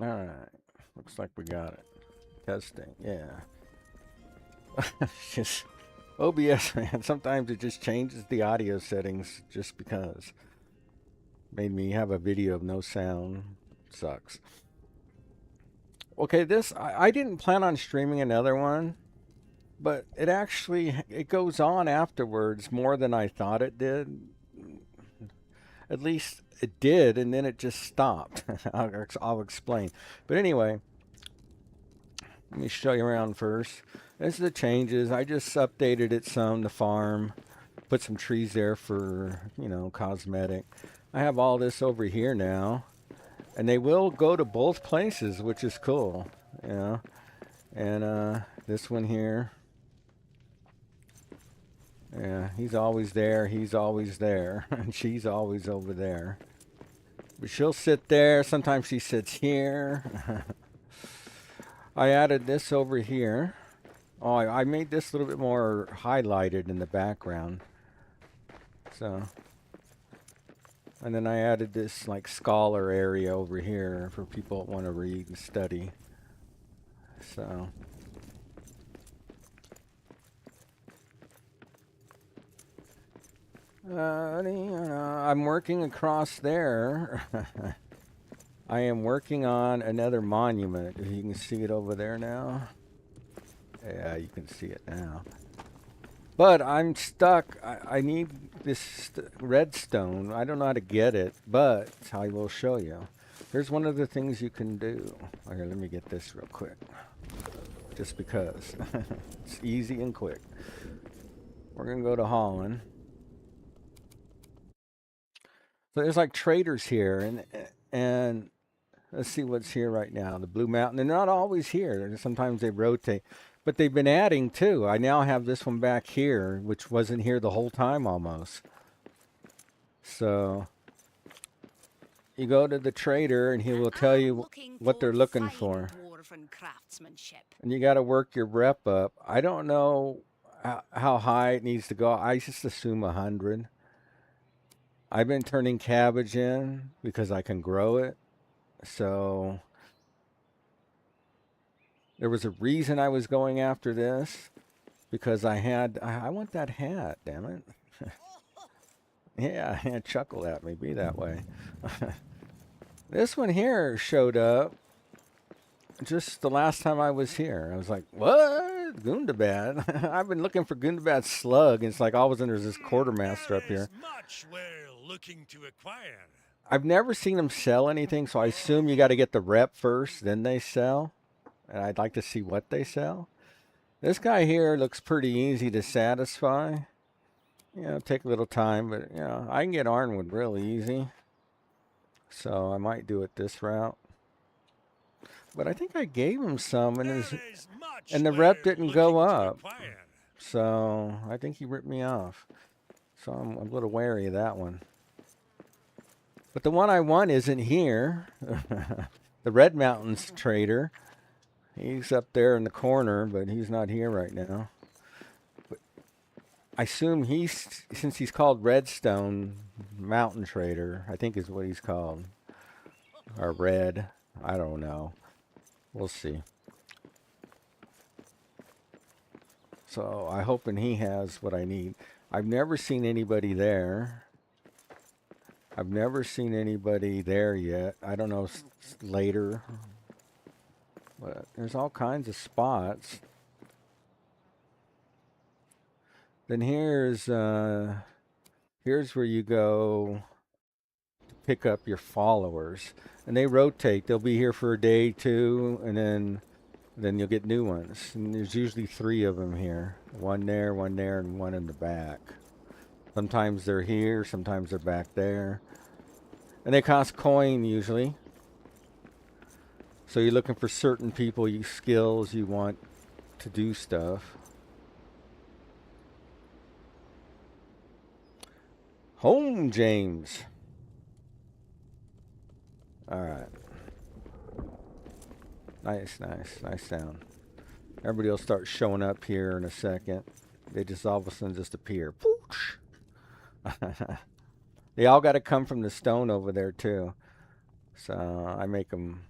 All right. Looks like we got it. Testing. Yeah. Just OBS, man. Sometimes it just changes the audio settings just because. Made me have a video of no sound. Sucks. Okay, this I didn't plan on streaming another one, but it goes on afterwards more than I thought it did. At least it did, and then it just stopped. I'll explain. But anyway, let me show you around first. This is the changes. I just updated it some, the farm. Put some trees there for, cosmetic. I have all this over here now. And they will go to both places, which is cool. You know. And this one here. Yeah, he's always there. He's always there. And she's always over there. But she'll sit there. Sometimes she sits here. I added this over here. Oh, I made this a little bit more highlighted in the background. So, and then I added this like scholar area over here for people that want to read and study. So, I'm working across there. I am working on another monument. You can see it over there now. Yeah, you can see it now. But I'm stuck. I need this redstone. I don't know how to get it, but I will show you. Here's one of the things you can do. Okay, let me get this real quick. Just because. It's easy and quick. We're going to go to Holland. So there's like traders here, and let's see what's here right now. The Blue Mountain. They're not always here. Sometimes they rotate. But they've been adding too. I now have this one back here, which wasn't here the whole time almost. So you go to the trader and he will tell you what they're looking for. And you got to work your rep up. I don't know how high it needs to go. I just assume 100. I've been turning cabbage in because I can grow it. So there was a reason I was going after this because I want that hat, damn it. Yeah, chuckle at me, be that way. This one here showed up just the last time I was here. I was like, what? Gundabad? I've been looking for Gundabad's slug, and it's like all of a sudden there's this quartermaster up here. Much we're looking to acquire. I've never seen them sell anything, so I assume you got to get the rep first, then they sell. And I'd like to see what they sell. This guy here looks pretty easy to satisfy. Take a little time, but I can get Arnwood real easy. So I might do it this route. But I think I gave him some, and the rep didn't go up. So I think he ripped me off. So I'm a little wary of that one. But the one I want isn't here. The Red Mountains trader. He's up there in the corner, but he's not here right now. But I assume since he's called Redstone Mountain Trader, I think is what he's called. Or Red. I don't know. We'll see. So I'm hoping he has what I need. I've never seen anybody there. I've never seen anybody there yet. I don't know later. But there's all kinds of spots. Then here's where you go to pick up your followers, and they rotate. They'll be here for a day, two, and then you'll get new ones. And there's usually 3 of them here. One there, and one in the back. Sometimes they're here, sometimes they're back there, and they cost coin usually. So you're looking for certain people, skills you want to do stuff. Home, James. All right. Nice sound. Everybody will start showing up here in a second. They just all of a sudden just appear. They all got to come from the stone over there too. So I make them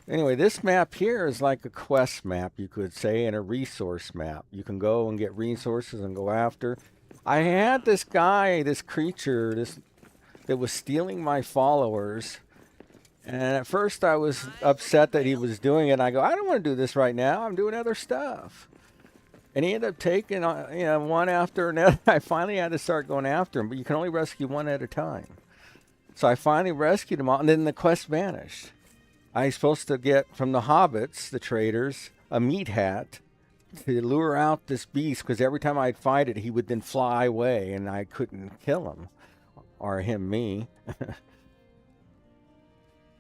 Anyway, this map here is like a quest map, you could say, and a resource map. You can go and get resources and go after. I had this guy, this creature, that was stealing my followers. And at first I was upset that he was doing it. I go, I don't want to do this right now. I'm doing other stuff. And he ended up taking, one after another. I finally had to start going after him, but you can only rescue one at a time. So I finally rescued him all, and then the quest vanished. I was supposed to get from the hobbits, the traders, a meat hat to lure out this beast, because every time I'd fight it, he would then fly away, and I couldn't kill him. Or him, me.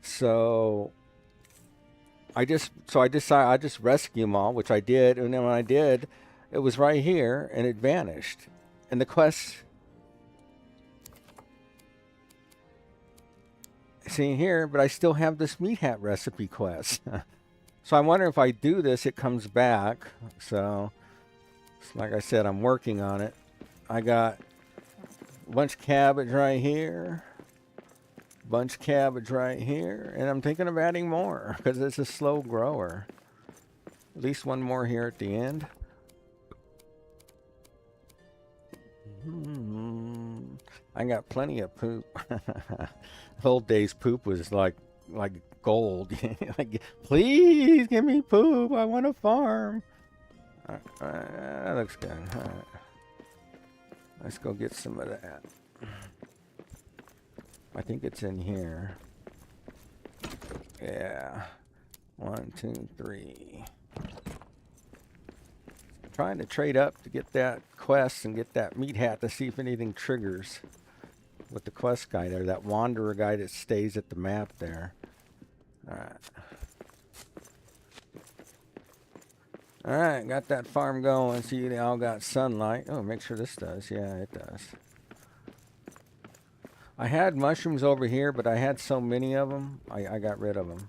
So I decided I'd just rescue them all, which I did. And then when I did, it was right here, and it vanished. And the quest, see here, but I still have this meat hat recipe quest. So I wonder if I do this, it comes back. So, like I said, I'm working on it. I got a bunch of cabbage right here. Bunch cabbage right here, and I'm thinking of adding more because it's a slow grower. At least one more here at the end. I got plenty of poop. Old days poop was like gold. Like, please give me poop. I want to farm. That looks good. All right. Let's go get some of that. I think it's in here. Yeah. 1, 2, 3. I'm trying to trade up to get that quest and get that meat hat to see if anything triggers with the quest guy there. That wanderer guy that stays at the map there. Alright. Alright, got that farm going. See, they all got sunlight. Oh, make sure this does. Yeah, it does. I had mushrooms over here, but I had so many of them, I got rid of them.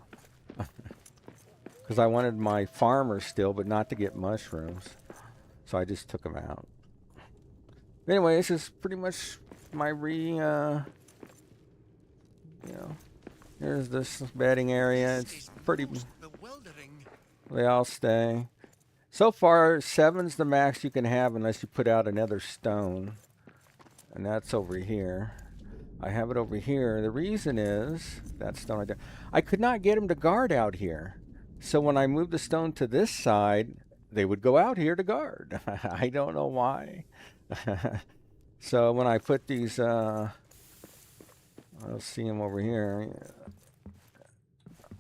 Because I wanted my farmer still, but not to get mushrooms. So I just took them out. Anyway, this is pretty much my here's this bedding area. It's pretty, they all stay. So far, 7's the max you can have unless you put out another stone. And that's over here. I have it over here. The reason is, that stone right there, I could not get him to guard out here. So when I moved the stone to this side, they would go out here to guard. I don't know why. So when I put these, I'll see them over here.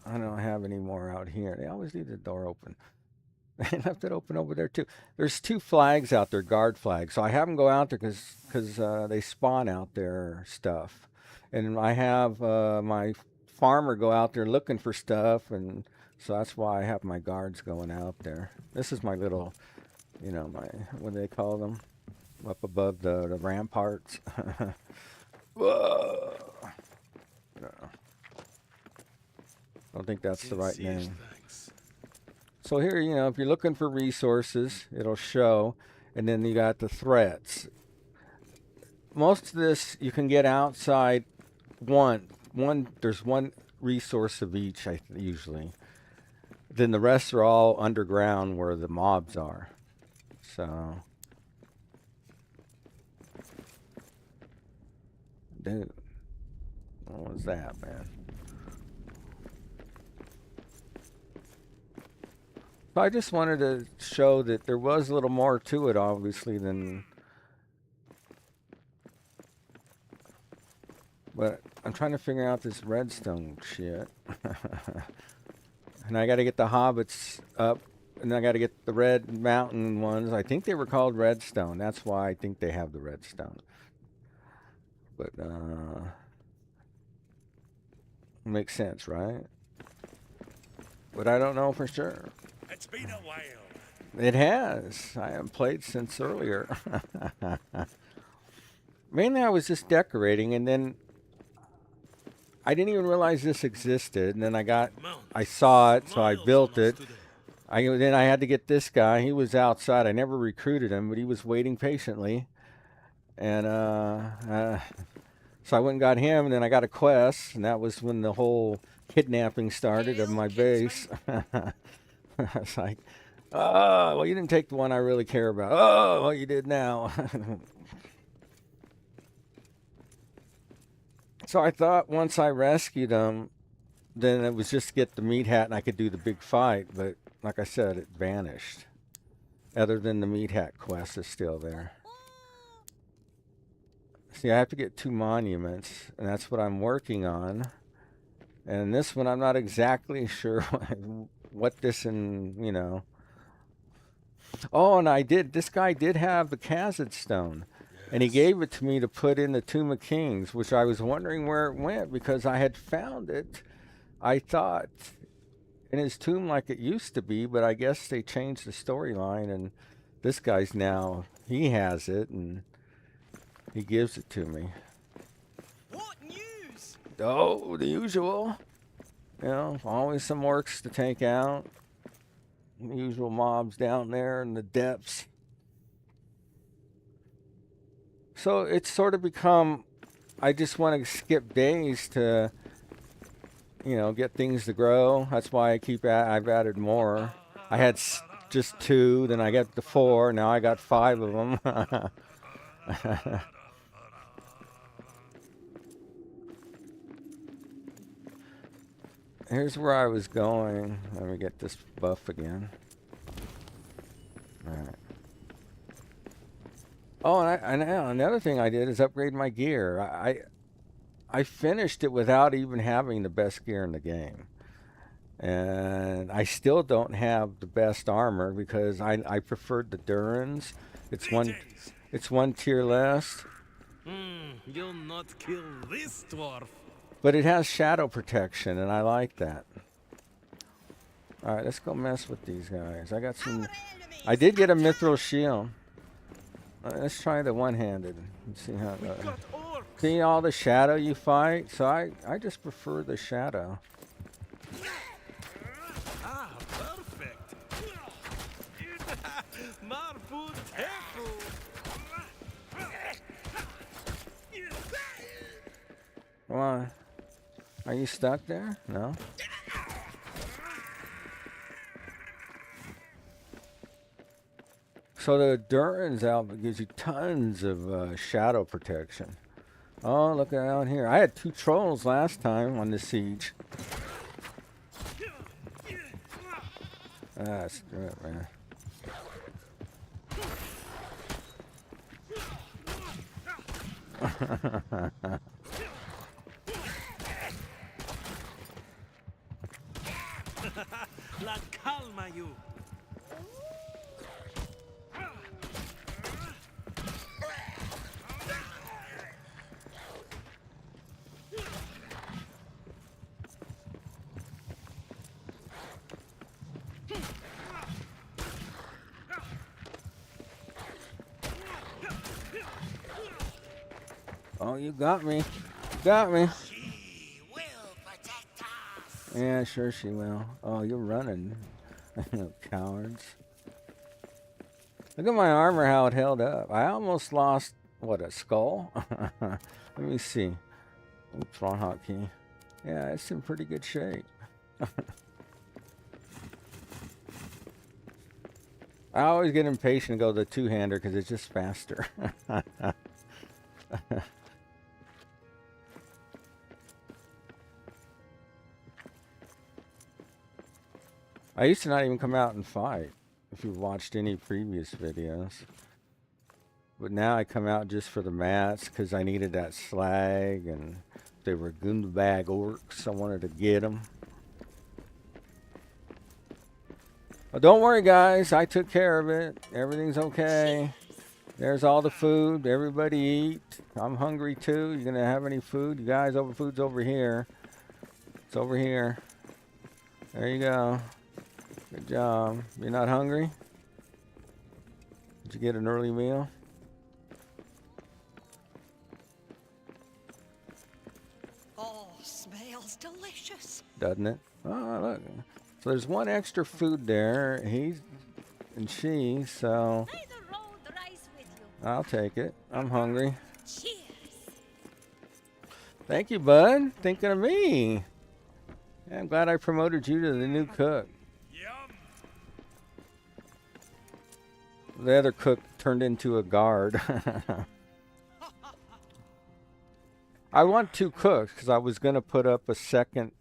I don't have any more out here. They always leave the door open. They left it open over there too. There's 2 flags out there, guard flags. So I have them go out there because they spawn out there stuff. And I have my farmer go out there looking for stuff, and so that's why I have my guards going out there. This is my little, my, what do they call them? Up above the ramparts. Whoa. No. I don't think that's the right name. So here, if you're looking for resources, it'll show, and then you got the threats. Most of this you can get outside. There's one resource of each, usually. Then the rest are all underground where the mobs are. So, dude, what was that, man? I just wanted to show that there was a little more to it, obviously, than... But I'm trying to figure out this redstone shit. And I got to get the hobbits up, and I got to get the red mountain ones. I think they were called redstone. That's why I think they have the redstone. But, makes sense, right? But I don't know for sure. It's been a while. It has. I haven't played since earlier. Mainly I was just decorating, and then I didn't even realize this existed, and then I saw it, so I built it. Then I had to get this guy. He was outside. I never recruited him, but he was waiting patiently. And so I went and got him, and then I got a quest, and that was when the whole kidnapping started of my base. It's like, oh, well, you didn't take the one I really care about. Oh, well, you did now. So I thought once I rescued him, then it was just to get the meat hat and I could do the big fight. But like I said, it vanished. Other than the meat hat quest is still there. See, I have to get 2 monuments, and that's what I'm working on. And this one, I'm not exactly sure what this and, you know. Oh, and this guy did have the Khazad stone. And he gave it to me to put in the Tomb of Kings, which I was wondering where it went because I had found it, I thought, in his tomb like it used to be, but I guess they changed the storyline, and this guy's now, he has it, and he gives it to me. What news? Oh, the usual. You know, always some orcs to take out. The usual mobs down there in the depths. So it's sort of become, I just want to skip days to, you know, get things to grow. That's why I've added more. I had just 2, then I got the 4, now I got 5 of them. Here's where I was going. Let me get this buff again. All right. Oh, and another thing I did is upgrade my gear. I finished it without even having the best gear in the game. And I still don't have the best armor because I preferred the Durans. It's one tier less. You'll not kill this dwarf. But it has shadow protection, and I like that. All right, let's go mess with these guys. I did get a mithril shield. Let's try the one-handed and see how it goes. See all the shadow you fight? So I just prefer the shadow. Ah, perfect. Marfood Come on. Are you stuck there? No? So the Duran's outfit gives you tons of shadow protection. Oh, look out here. I had 2 trolls last time on the siege. Ah, screw it, man. La calma you. Oh, you got me. You got me. She will protect us. Yeah, sure she will. Oh, you're running. Cowards. Look at my armor, how it held up. I almost lost, what, a skull? Let me see. Oops, wrong hotkey. Yeah, it's in pretty good shape. I always get impatient to go to the 2-hander because it's just faster. I used to not even come out and fight, if you've watched any previous videos. But now I come out just for the mats, because I needed that slag, and they were Gundabag orcs, I wanted to get them. Well, don't worry, guys, I took care of it. Everything's okay. There's all the food, everybody eat. I'm hungry too. You gonna have any food? You guys, food's over here. It's over here. There you go. Good job. You're not hungry? Did you get an early meal? Oh, smells delicious. Doesn't it? Oh, look. So there's one extra food there. He's and she, so May the road rise with you. I'll take it. I'm hungry. Cheers. Thank you, bud. Thinking of me. Yeah, I'm glad I promoted you to the new cook. Yum. The other cook turned into a guard. I want 2 cooks because I was going to put up a second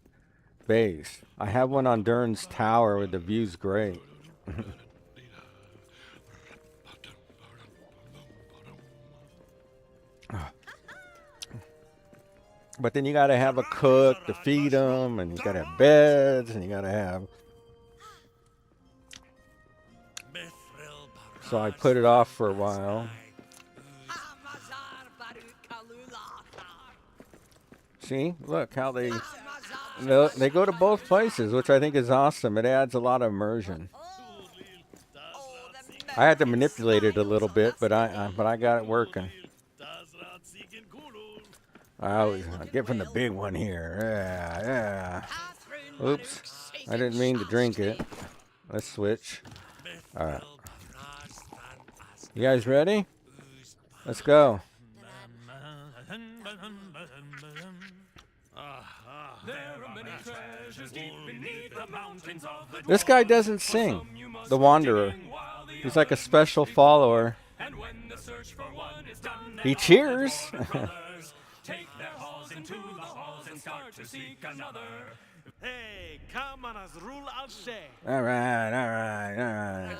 base. I have one on Dern's tower where the view's great. But then you got to have a cook to feed them, and you got to have beds, and you got to have... So I put it off for a while. See? Look how they go to both places, which I think is awesome. It adds a lot of immersion. I had to manipulate it a little bit, but I got it working. I get from the big one here. Yeah. Oops. I didn't mean to drink it. Let's switch. All right. You guys ready? Let's go. This guy doesn't sing. The Wanderer. He's like a special follower. He cheers. Hey, come on, as rule I'll say. All right.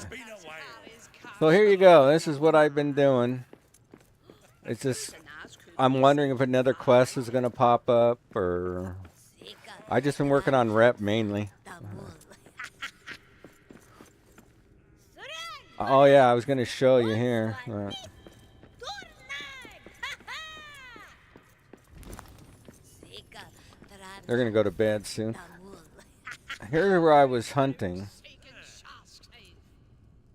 So here you go. This is what I've been doing. It's just, I'm wondering if another quest is going to pop up, or I just been working on rep mainly. Oh yeah, I was going to show you here. They're going to go to bed soon. Here's where I was hunting.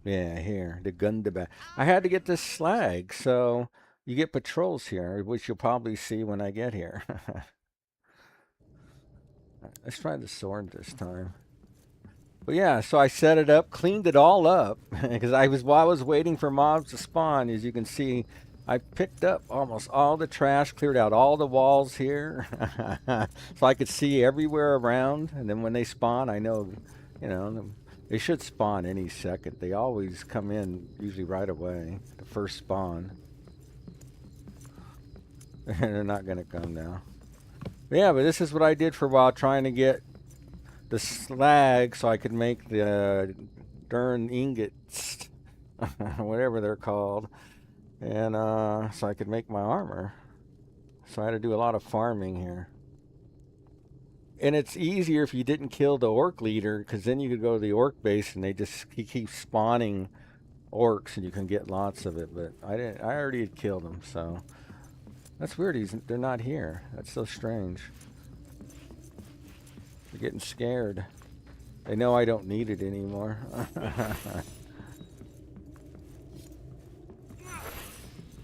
Yeah, here, the Gundaba. I had to get this slag, so you get patrols here, which you'll probably see when I get here. Let's try the sword this time. But yeah, so I set it up, cleaned it all up, because while I was waiting for mobs to spawn, as you can see, I picked up almost all the trash, cleared out all the walls here, so I could see everywhere around. And then when they spawn, I know, they should spawn any second. They always come in usually right away, the first spawn. They're not going to come now. But yeah, but this is what I did for a while, trying to get the slag so I could make the darn ingots, whatever they're called. And so I could make my armor. So I had to do a lot of farming here. And it's easier if you didn't kill the orc leader, because then you could go to the orc base and he keeps spawning orcs and you can get lots of it. But I already had killed them, so that's weird. They're not here. That's so strange. They're getting scared. They know I don't need it anymore.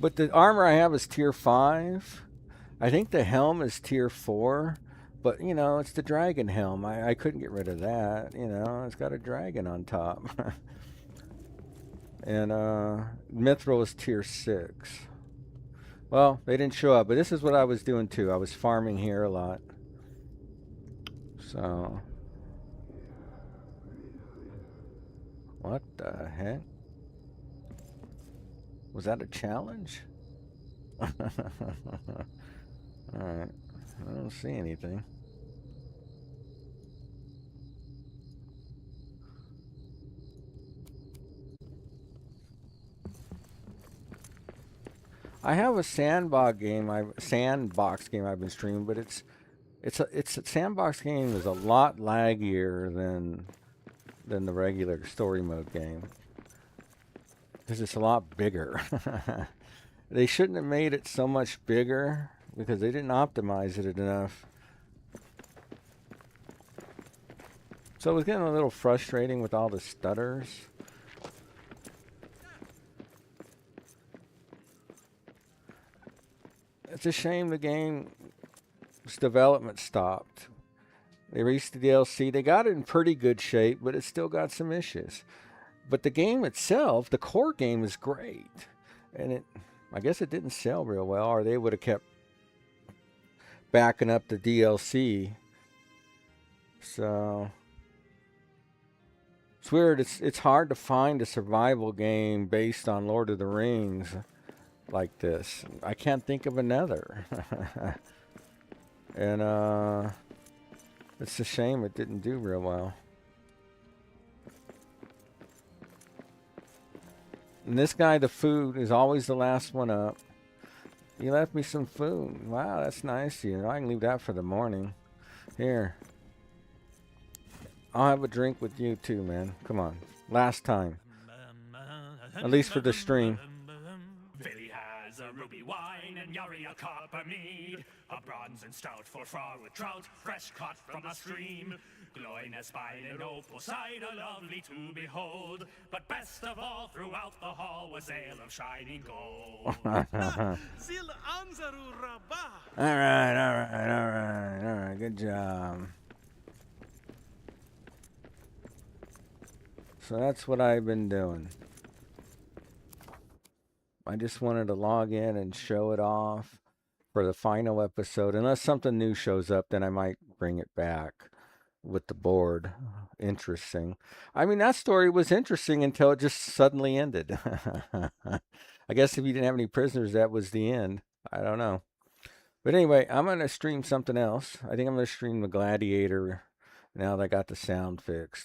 But the armor I have is tier 5. I think the helm is tier 4. But, it's the dragon helm. I couldn't get rid of that. It's got a dragon on top. And Mithril is tier 6. Well, they didn't show up. But this is what I was doing, too. I was farming here a lot. So. What the heck? Was that a challenge? Alright. I don't see anything. I have a sandbox game I've been streaming, but it's a sandbox game is a lot laggier than the regular story mode game. Because it's a lot bigger. They shouldn't have made it so much bigger because they didn't optimize it enough. So it was getting a little frustrating with all the stutters. It's a shame the game's development stopped. They released the DLC. They got it in pretty good shape, but it still got some issues. But the game itself, the core game, is great. And I guess it didn't sell real well, or they would have kept backing up the DLC. So it's weird. It's hard to find a survival game based on Lord of the Rings like this. I can't think of another. And it's a shame it didn't do real well. And this guy, the food, is always the last one up. You left me some food. Wow, that's nice of you. I can leave that for the morning. Here. I'll have a drink with you too, man. Come on. Last time. At least for the stream. Billy has a ruby wine and Yuri a copper mead, a bronze and stout for with trout, fresh caught from a stream. Glowing as by an opal cider, lovely to behold. But best of all, throughout the hall was ale of shining gold. Zil Anzaru Rabah. All right. Good job. So that's what I've been doing. I just wanted to log in and show it off for the final episode. Unless something new shows up, then I might bring it back with the board. Interesting. I mean, that story was interesting until it just suddenly ended. I guess if you didn't have any prisoners, that was the end. I don't know. But anyway, I'm going to stream something else. I think I'm going to stream the Gladiator now that I got the sound fixed.